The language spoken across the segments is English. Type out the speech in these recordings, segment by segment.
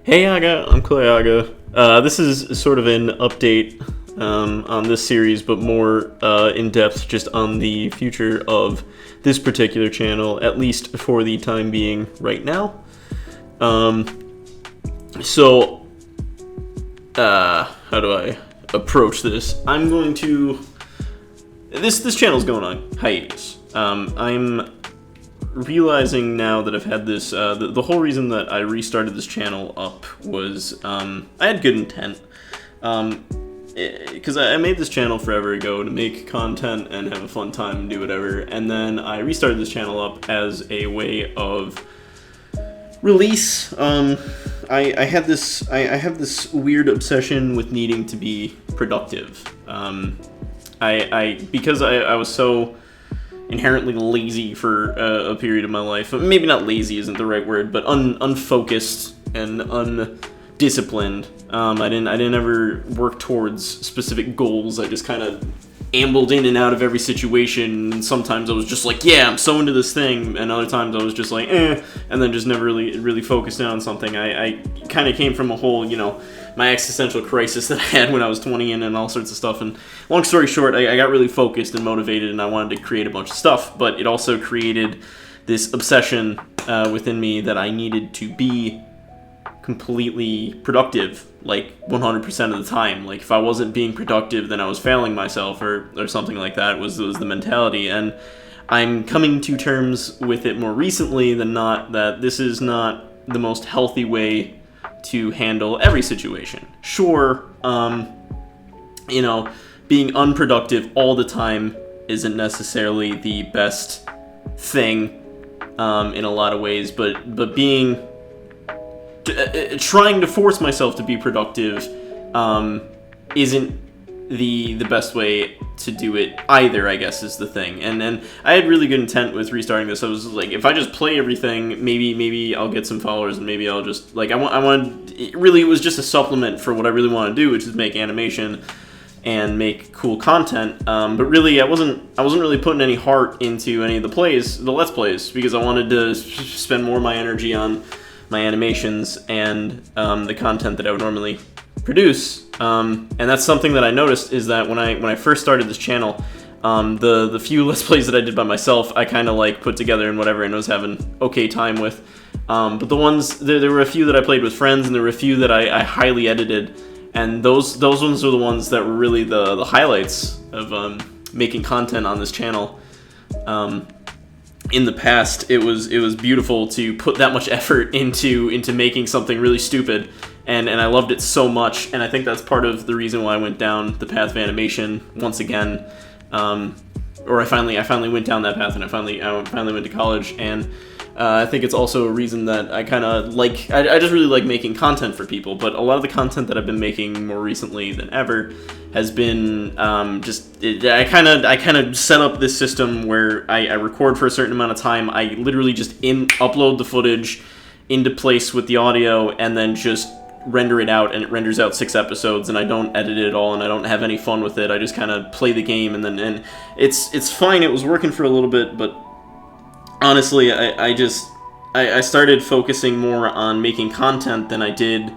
Hey Aga, I'm Playaga. This is sort of an update on this series, but more in depth just on the future of this particular channel, at least for the time being right now. How do I approach this? I'm going to... This channel's going on hiatus. I'm realizing now that I've had this, the whole reason that I restarted this channel up was, I had good intent, because I made this channel forever ago to make content and have a fun time and do whatever, and then I restarted this channel up as a way of release. I have this weird obsession with needing to be productive. Because I was so inherently lazy for a period of my life. Maybe not lazy isn't the right word, but unfocused and undisciplined. I didn't ever work towards specific goals. I just kind of ambled in and out of every situation. And sometimes I was just like, yeah, I'm so into this thing, and other times I was just like, and then just never really focused in on something. I kind of came from a whole, my existential crisis that I had when I was 20 and all sorts of stuff. And long story short, I got really focused and motivated, and I wanted to create a bunch of stuff, but it also created this obsession within me that I needed to be completely productive, like 100% of the time. Like if I wasn't being productive, then I was failing myself or something like that was the mentality. And I'm coming to terms with it more recently than not, that this is not the most healthy way to handle every situation. Sure, being unproductive all the time isn't necessarily the best thing in a lot of ways, but being trying to force myself to be productive isn't the best way to do it either, I guess, is the thing. And I had really good intent with restarting this. I was like, if I just play everything, maybe I'll get some followers, and maybe I'll just, like, it was just a supplement for what I really want to do, which is make animation and make cool content. But really, I wasn't really putting any heart into any of the Let's Plays, because I wanted to spend more of my energy on my animations and the content that I would normally produce. And that's something that I noticed, is that when I first started this channel, the few Let's Plays that I did by myself, I kind of like put together and whatever, and was having okay time with. But the ones, there were a few that I played with friends, and there were a few that I highly edited, and those ones were the ones that were really the highlights of making content on this channel. In the past, it was beautiful to put that much effort into making something really stupid, and I loved it so much, and I think that's part of the reason why I went down the path of animation once again. Or I finally went down that path, and I finally went to college, and I think it's also a reason that I kind of like, I just really like making content for people. But a lot of the content that I've been making more recently than ever has been I kind of set up this system where I record for a certain amount of time. I literally just upload the footage into place with the audio, and then just render it out, and it renders out 6 episodes, and I don't edit it at all, and I don't have any fun with it. I just kind of play the game, and it's fine. It was working for a little bit, but honestly, I started focusing more on making content than I did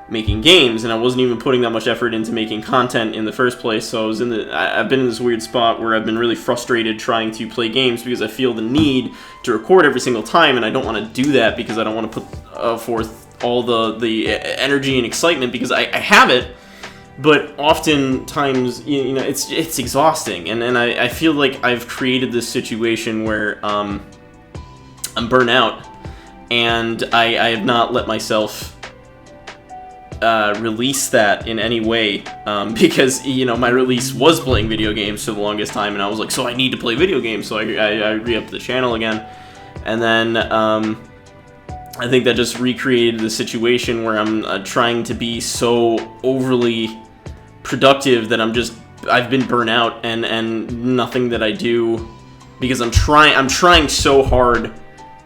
making games, and I wasn't even putting that much effort into making content in the first place. So I've been in this weird spot where I've been really frustrated trying to play games, because I feel the need to record every single time, and I don't want to do that because I don't want to put forth all the energy and excitement, because I have it, but oftentimes it's exhausting, and I feel like I've created this situation where I'm burnt out, and I have not let myself release that in any way, because my release was playing video games for the longest time, and I was like, so I need to play video games, so I re-upped the channel again, and then I think that just recreated the situation where I'm trying to be so overly productive that I've been burnt out, and nothing that I do, because I'm trying so hard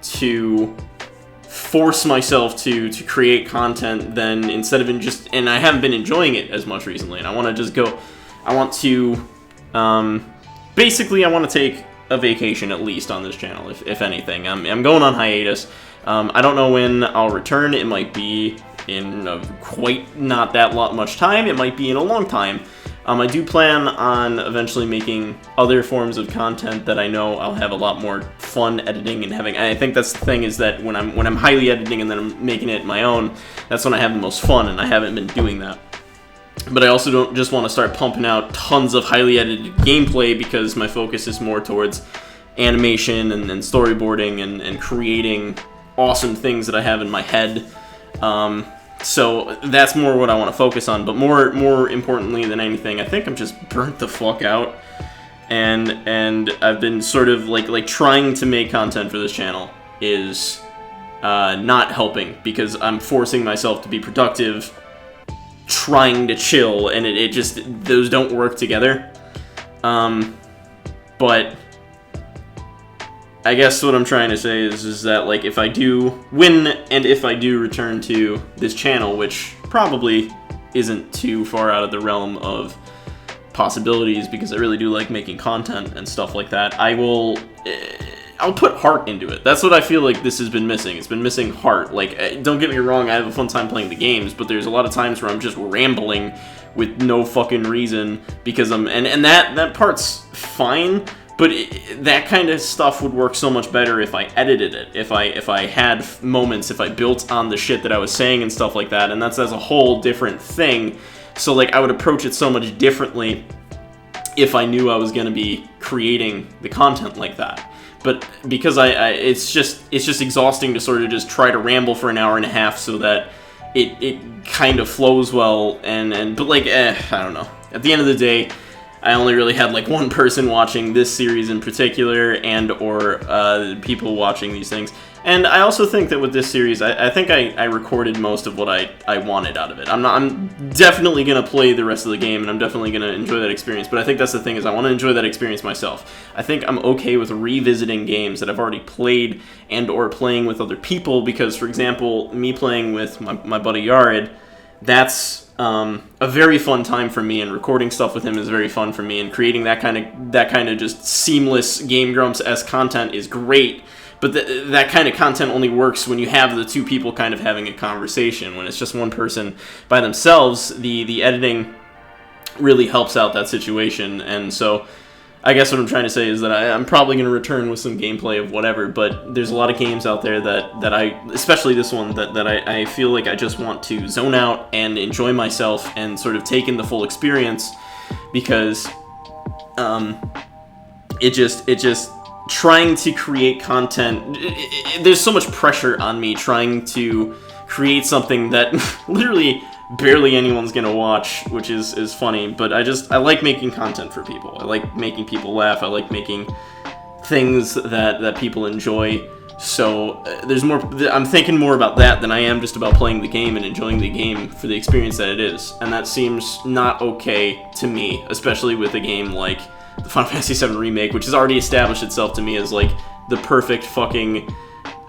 to force myself to create content, then instead of and I haven't been enjoying it as much recently, and I want to just go, I want to basically I want to take a vacation at least on this channel, if anything. I'm going on hiatus. I don't know when I'll return. It might be in quite not that much time. It might be in a long time. I do plan on eventually making other forms of content that I know I'll have a lot more fun editing and having. I think that's the thing, is that when I'm highly editing and then I'm making it my own, that's when I have the most fun, and I haven't been doing that. But I also don't just want to start pumping out tons of highly edited gameplay, because my focus is more towards animation and storyboarding and creating awesome things that I have in my head. So that's more what I want to focus on. But more importantly than anything, I think I'm just burnt the fuck out, and I've been sort of like trying to make content for this channel is not helping, because I'm forcing myself to be productive, trying to chill, and it just, those don't work together. But I guess what I'm trying to say is that, like, if I do win and if I do return to this channel, which probably isn't too far out of the realm of possibilities, because I really do like making content and stuff like that, I'll put heart into it. That's what I feel like this has been missing. It's been missing heart. Like, don't get me wrong, I have a fun time playing the games, but there's a lot of times where I'm just rambling with no fucking reason, because and that part's fine. But that kind of stuff would work so much better if I edited it, if I had moments, if I built on the shit that I was saying and stuff like that, and that's a whole different thing. So, like, I would approach it so much differently if I knew I was going to be creating the content like that. But because it's just exhausting to sort of just try to ramble for an hour and a half so that it kind of flows well, but like, I don't know. At the end of the day, I only really had like one person watching this series in particular, or people watching these things. And I also think that with this series, I think I recorded most of what I wanted out of it. I'm definitely going to play the rest of the game, and I'm definitely going to enjoy that experience. But I think that's the thing, is I want to enjoy that experience myself. I think I'm okay with revisiting games that I've already played and or playing with other people, because, for example, me playing with my buddy Yared, that's a very fun time for me, and recording stuff with him is very fun for me, and creating that kind of just seamless Game Grumps-esque content is great. But that kind of content only works when you have the two people kind of having a conversation. When it's just one person by themselves, the editing really helps out that situation. And so I guess what I'm trying to say is that I'm probably going to return with some gameplay of whatever, but there's a lot of games out there that I, especially this one, that I feel like I just want to zone out and enjoy myself and sort of take in the full experience, because it just trying to create content, there's so much pressure on me trying to create something that literally barely anyone's gonna watch, which is funny. But I like making content for people. I like making people laugh. I like making things that people enjoy. So there's more. I'm thinking more about that than I am just about playing the game and enjoying the game for the experience that it is. And that seems not okay to me, especially with a game like the Final Fantasy VII Remake, which has already established itself to me as like the perfect fucking.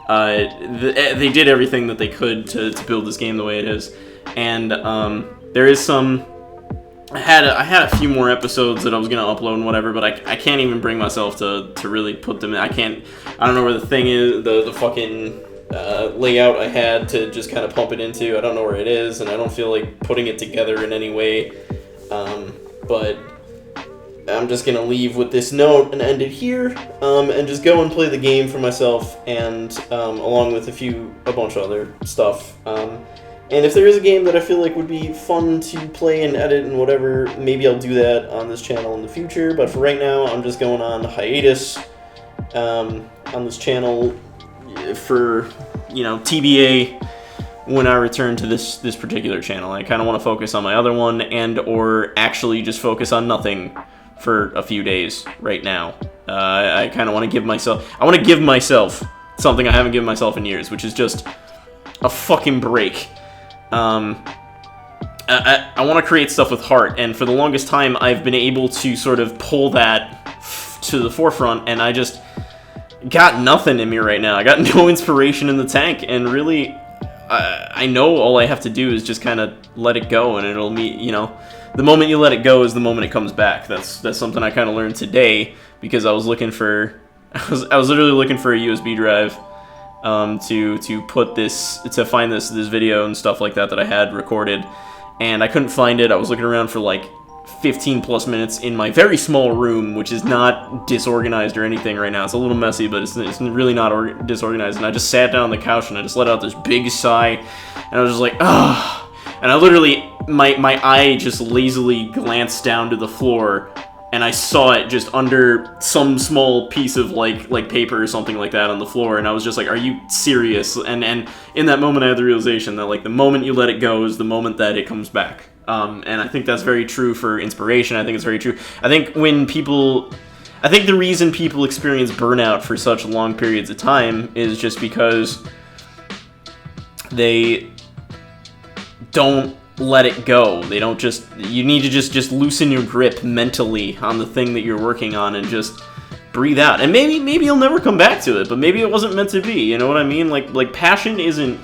They did everything that they could to build this game the way it is, and there is some. I had a few more episodes that I was gonna upload and whatever, but I can't even bring myself to really put them in. I don't know where the thing is, the fucking layout I had to just kind of pump it into. I don't know where it is, and I don't feel like putting it together in any way. But I'm just gonna leave with this note and end it here, and just go and play the game for myself, and along with a bunch of other stuff. And if there is a game that I feel like would be fun to play and edit and whatever, maybe I'll do that on this channel in the future. But for right now, I'm just going on hiatus on this channel for, TBA when I return to this particular channel. I kind of want to focus on my other one, and or actually just focus on nothing for a few days right now. I kind of want to give myself something I haven't given myself in years, which is just a fucking break. I want to create stuff with heart, and for the longest time I've been able to sort of pull that to the forefront, and I just got nothing in me right now. I got no inspiration in the tank, and really I know all I have to do is just kind of let it go, and it'll the moment you let it go is the moment it comes back. That's something I kind of learned today, because I was literally looking for a USB drive, to find this video and stuff like that I had recorded, and I couldn't find it. I was looking around for like 15 plus minutes in my very small room, which is not disorganized or anything right now. It's a little messy, but it's really not disorganized. And I just sat down on the couch and I just let out this big sigh, and I was just like, ah. And I literally, my eye just lazily glanced down to the floor, and I saw it just under some small piece of like paper or something like that on the floor, and I was just like, are you serious? And in that moment I had the realization that like the moment you let it go is the moment that it comes back. And I think that's very true for inspiration. I think it's very true. I think the reason people experience burnout for such long periods of time is just because they don't let it go. They don't just, you need to just loosen your grip mentally on the thing that you're working on and just breathe out. And maybe you'll never come back to it, but maybe it wasn't meant to be. You know what I mean? Like passion isn't,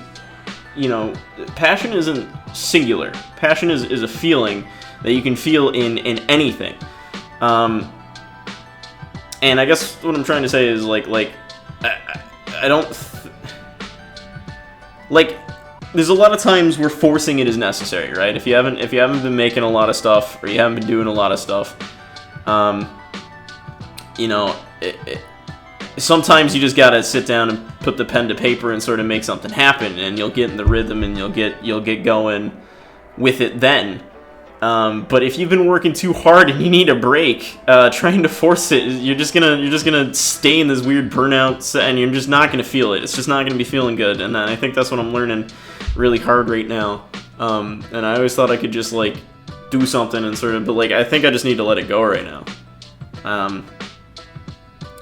passion isn't singular. Passion is a feeling that you can feel in anything. And I guess what I'm trying to say is I don't there's a lot of times where forcing it is necessary, right? If you haven't been making a lot of stuff, or you haven't been doing a lot of stuff, sometimes you just gotta sit down and put the pen to paper and sort of make something happen, and you'll get in the rhythm and you'll get going with it then. But if you've been working too hard and you need a break, trying to force it, you're just gonna stay in this weird burnout, and you're just not gonna feel it. It's just not gonna be feeling good, and I think that's what I'm learning really hard right now. And I always thought I could just do something and sort of, but I think I just need to let it go right now.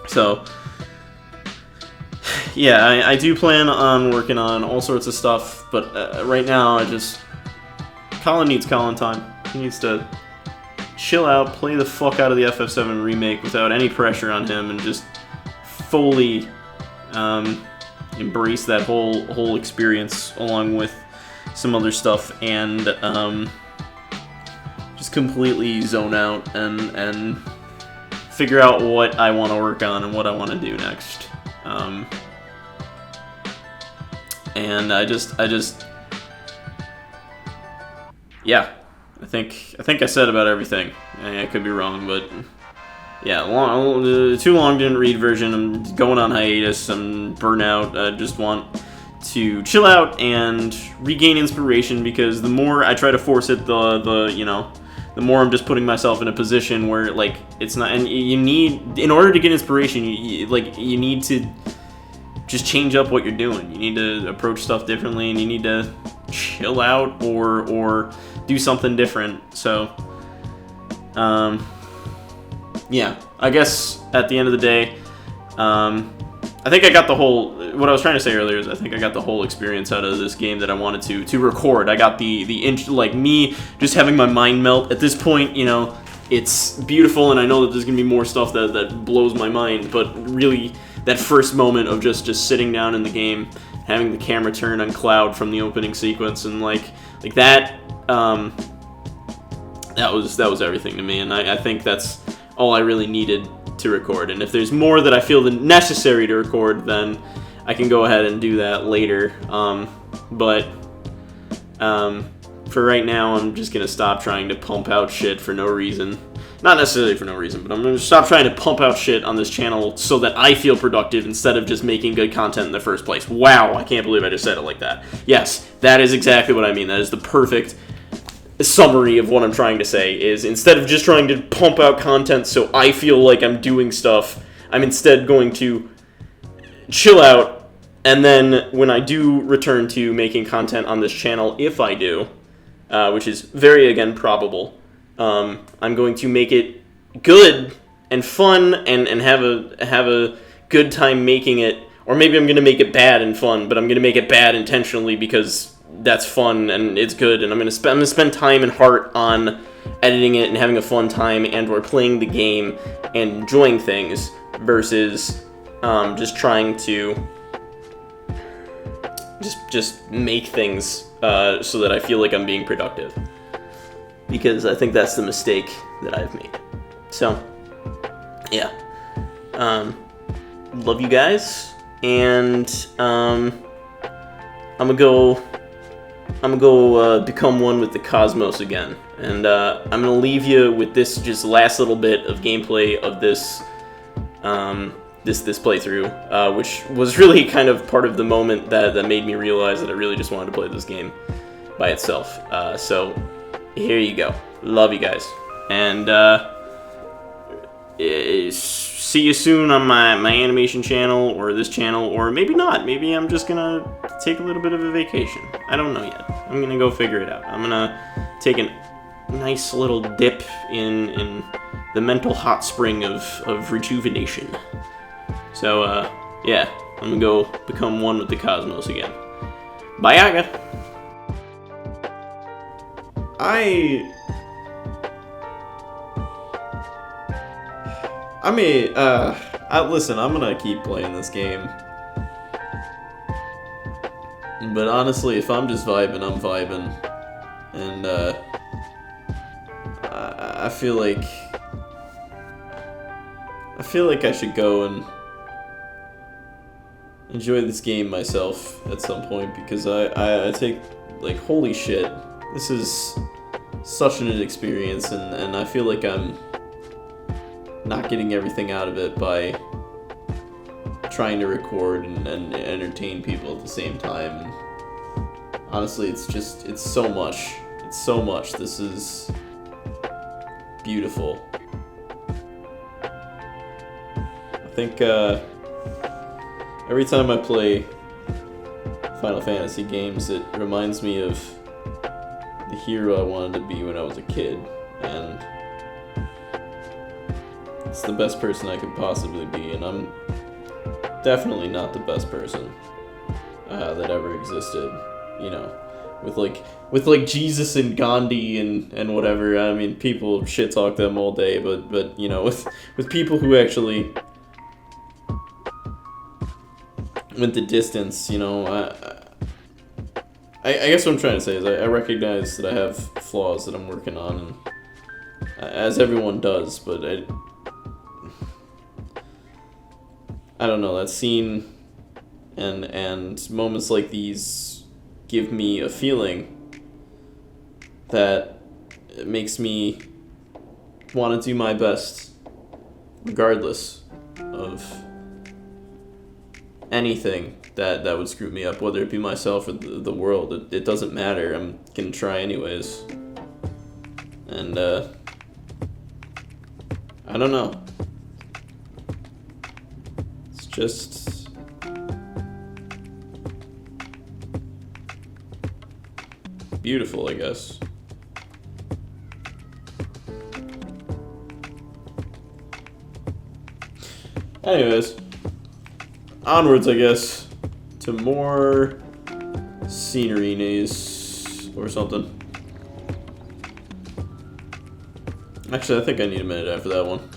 So yeah, I do plan on working on all sorts of stuff, but right now Colin needs Colin time. He needs to chill out, play the fuck out of the FF7 remake without any pressure on him, and just fully embrace that whole experience along with some other stuff, and just completely zone out and figure out what I want to work on and what I want to do next. And I think I said about everything. I could be wrong, but yeah, too long didn't read version. I'm going on hiatus. I'm burnt out. I just want to chill out and regain inspiration, because the more I try to force it, the more I'm just putting myself in a position where it's not. And you need, in order to get inspiration, you need to just change up what you're doing. You need to approach stuff differently, and you need to chill out or do something different. So yeah, I guess at the end of the day, I think I got what I was trying to say earlier is I think I got the whole experience out of this game that I wanted to record. I got me just having my mind melt. At this point, it's beautiful, and I know that there's gonna be more stuff that blows my mind, but really that first moment of just sitting down in the game, having the camera turn on Cloud from the opening sequence, and that was everything to me, and I think that's all I really needed to record. And if there's more that I feel necessary to record, then I can go ahead and do that later. But for right now, I'm just gonna stop trying to pump out shit for no reason. Not necessarily for no reason, but I'm gonna stop trying to pump out shit on this channel so that I feel productive instead of just making good content in the first place. Wow, I can't believe I just said it like that. Yes, that is exactly what I mean. That is the perfect summary of what I'm trying to say, is instead of just trying to pump out content so I feel like I'm doing stuff, I'm instead going to chill out, and then when I do return to making content on this channel, if I do, which is very, again, probable, I'm going to make it good and fun and have a good time making it. Or maybe I'm going to make it bad and fun, but I'm going to make it bad intentionally because that's fun and it's good, and I'm going to spend time and heart on editing it and having a fun time and or playing the game and enjoying things, versus just trying to just make things so that I feel like I'm being productive, because I think that's the mistake that I've made. So yeah, love you guys. and I'm gonna go become one with the cosmos again. And I'm gonna leave you with this just last little bit of gameplay of this this playthrough, which was really kind of part of the moment that made me realize that I really just wanted to play this game by itself. So here you go. Love you guys, and see you soon on my animation channel, or this channel, or maybe not. Maybe I'm just gonna take a little bit of a vacation. I don't know yet. I'm gonna go figure it out. I'm gonna take a nice little dip in the mental hot spring of rejuvenation. So, yeah, I'm gonna go become one with the cosmos again. Playaga! Listen, I'm gonna keep playing this game. But honestly, if I'm just vibing, I'm vibing. And, I feel like I should go and enjoy this game myself at some point, because I take, like, holy shit, this is such an experience, and I feel like I'm not getting everything out of it by trying to record and entertain people at the same time. And honestly, it's so much. It's so much. This is beautiful. I think every time I play Final Fantasy games, it reminds me of the hero I wanted to be when I was a kid, and it's the best person I could possibly be, and I'm definitely not the best person that ever existed, you know, with like Jesus and Gandhi and whatever. I mean, people shit talk them all day, but you know, with people who actually went the distance, you know, I guess what I'm trying to say is I recognize that I have flaws that I'm working on, and as everyone does, but I don't know, that scene and moments like these give me a feeling that it makes me want to do my best regardless of anything that would screw me up, whether it be myself or the world. It doesn't matter. I'm gonna try anyways. And I don't know. It's just beautiful, I guess. Anyways, onwards, I guess, to more scenery-ness or something. Actually, I think I need a minute after that one.